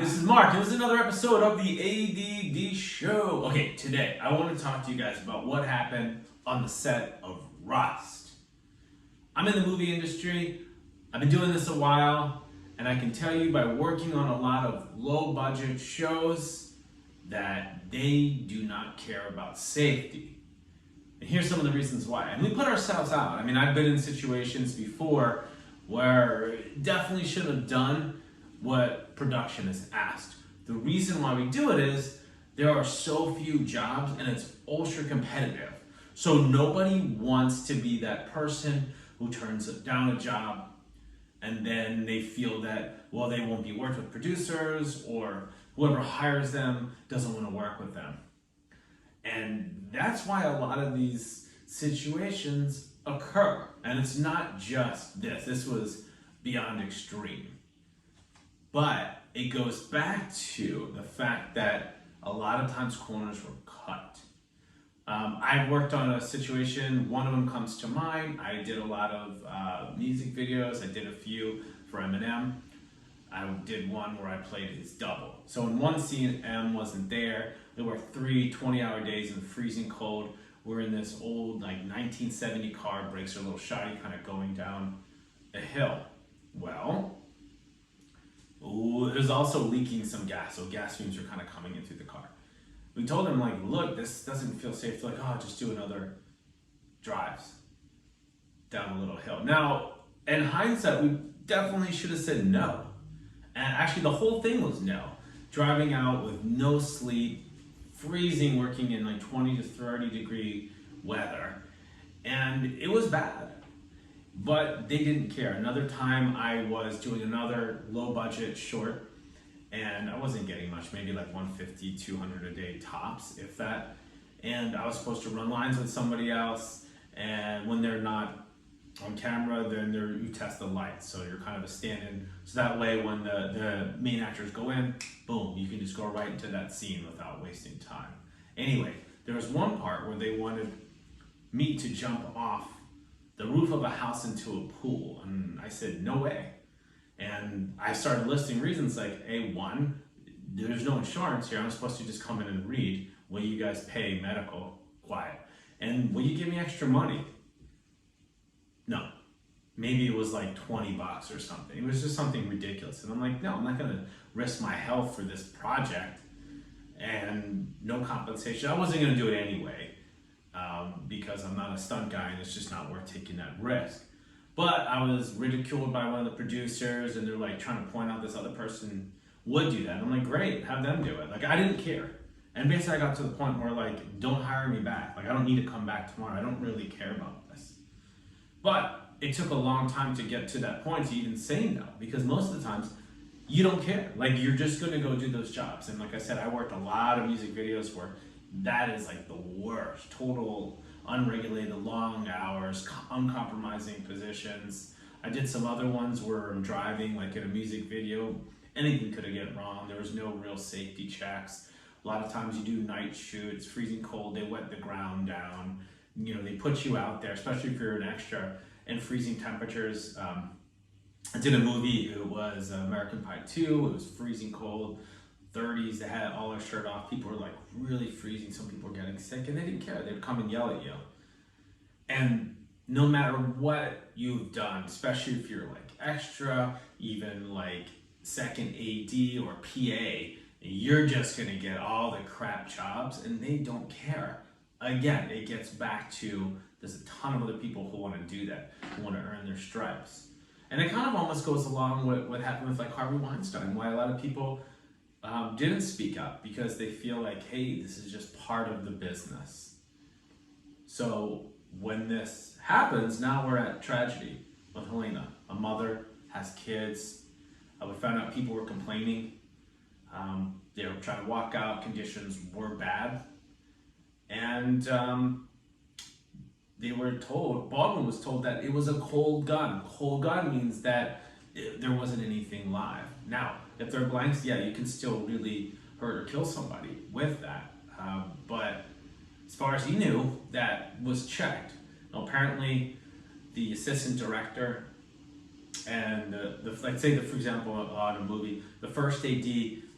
this is Mark, and this is another episode of the ADD Show. Okay, today I want to talk to you guys about what happened on the set of Rust. I'm in the movie industry, I've been doing this a while, and I can tell you by working on a lot of low budget shows that they do not care about safety. And here's some of the reasons why. And we put ourselves out. I mean, I've been in situations before where definitely should have done what production has asked. The reason why we do it is there are so few jobs and it's ultra competitive. So nobody wants to be that person who turns down a job and then they feel that, well, they won't be worked with producers or whoever hires them doesn't want to work with them. And that's why a lot of these situations occur. And it's not just this. This was beyond extreme. But it goes back to the fact that a lot of times corners were cut. I worked on a situation, one of them comes to mind. I did a lot of music videos. I did a few for Eminem. I did one where I played his double. So in one scene, M wasn't there. There were 3 20-hour days in the freezing cold. We're in this old like 1970 car, brakes are a little shoddy, kind of going down a hill. Well, it was also leaking some gas, so gas fumes were kind of coming in through the car. We told him, like, look, this doesn't feel safe. They're like, oh, just do another drives down a little hill. Now, in hindsight, we definitely should have said no. And actually, the whole thing was no. Driving out with no sleep, freezing, working in like 20 to 30 degree weather. And it was bad. But they didn't care. Another time I was doing another low budget short and I wasn't getting much, maybe like 150, 200 a day tops, if that. And I was supposed to run lines with somebody else, and when they're not on camera, then you test the lights. So you're kind of a stand-in. So that way when the main actors go in, boom, you can just go right into that scene without wasting time. Anyway, there was one part where they wanted me to jump off the roof of a house into a pool, and I said no way. And I started listing reasons like, A1, there's no insurance here, I'm supposed to just come in and read. Will you guys pay medical? Quiet. And will you give me extra money? No. Maybe it was like 20 bucks or something. It was just something ridiculous. And I'm like, no, I'm not gonna risk my health for this project and no compensation. I wasn't gonna do it anyway. Because I'm not a stunt guy and it's just not worth taking that risk. But I was ridiculed by one of the producers and they're like trying to point out this other person would do that. And I'm like, great, have them do it. Like, I didn't care. And basically I got to the point where like, don't hire me back. Like, I don't need to come back tomorrow. I don't really care about this. But it took a long time to get to that point to even say no, because most of the times you don't care. Like, you're just gonna go do those jobs. And like I said, I worked a lot of music videos where that is like the worst, total unregulated, long hours, uncompromising positions. I did some other ones where I'm driving, like in a music video, anything could have gone wrong. There was no real safety checks. A lot of times you do night shoots, freezing cold, they wet the ground down. You know, they put you out there, especially if you're an extra, in freezing temperatures. I did a movie, it was American Pie 2, it was freezing cold. 30s, they had all their shirt off. People were like really freezing. Some people were getting sick and they didn't care. They'd come and yell at you. And no matter what you've done, especially if you're like extra, even like second AD or PA, you're just gonna get all the crap jobs and they don't care. Again, it gets back to there's a ton of other people who wanna do that, who wanna earn their stripes. And it kind of almost goes along with what happened with like Harvey Weinstein, why a lot of people didn't speak up because they feel like, hey, this is just part of the business. So when this happens, now we're at tragedy with Helena. A mother has kids. We found out people were complaining. They were trying to walk out. Conditions were bad. And they were told, Baldwin was told that it was a cold gun. Cold gun means that there wasn't anything live. Now, if they're blanks, yeah, you can still really hurt or kill somebody with that. But as far as he knew, that was checked. Now, apparently, the assistant director and let's say that, for example, on a movie, the first AD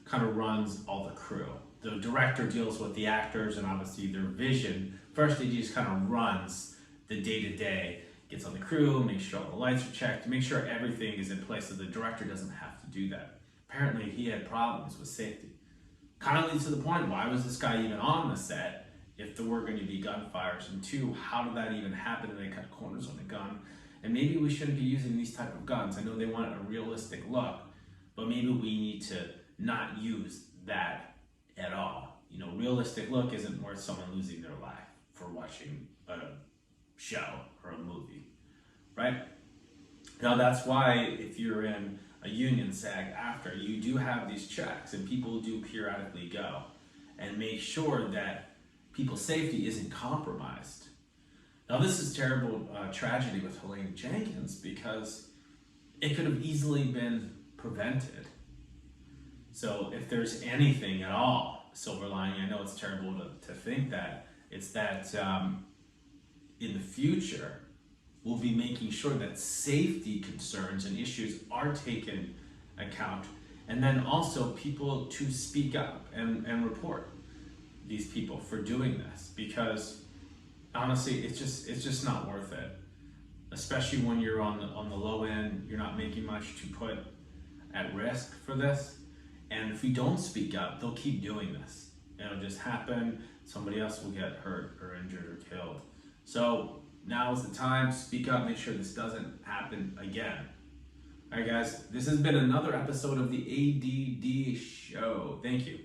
kind of runs all the crew. The director deals with the actors and obviously their vision. First AD just kind of runs the day-to-day, gets on the crew, makes sure all the lights are checked, make sure everything is in place so the director doesn't have to do that. Apparently he had problems with safety. Kind of leads to the point, why was this guy even on the set if there were going to be gunfires? And two, how did that even happen? And they cut corners on the gun. And maybe we shouldn't be using these type of guns. I know they want a realistic look, but maybe we need to not use that at all. You know, realistic look isn't worth someone losing their life for watching a show or a movie, right? Now that's why if you're in a union SAG after, you do have these checks and people do periodically go and make sure that people's safety isn't compromised. Now this is terrible tragedy with Helene Jenkins because it could have easily been prevented. So if there's anything at all silver lining, I know it's terrible to think that, it's that in the future we'll be making sure that safety concerns and issues are taken account, and then also people to speak up and report these people for doing this, because honestly it's just not worth it, especially when you're on the low end. You're not making much to put at risk for this, and if we don't speak up, they'll keep doing this. It'll just happen. Somebody else will get hurt or injured or killed. So now is the time to speak up, make sure this doesn't happen again. All right guys, this has been another episode of the ADD Show. Thank you.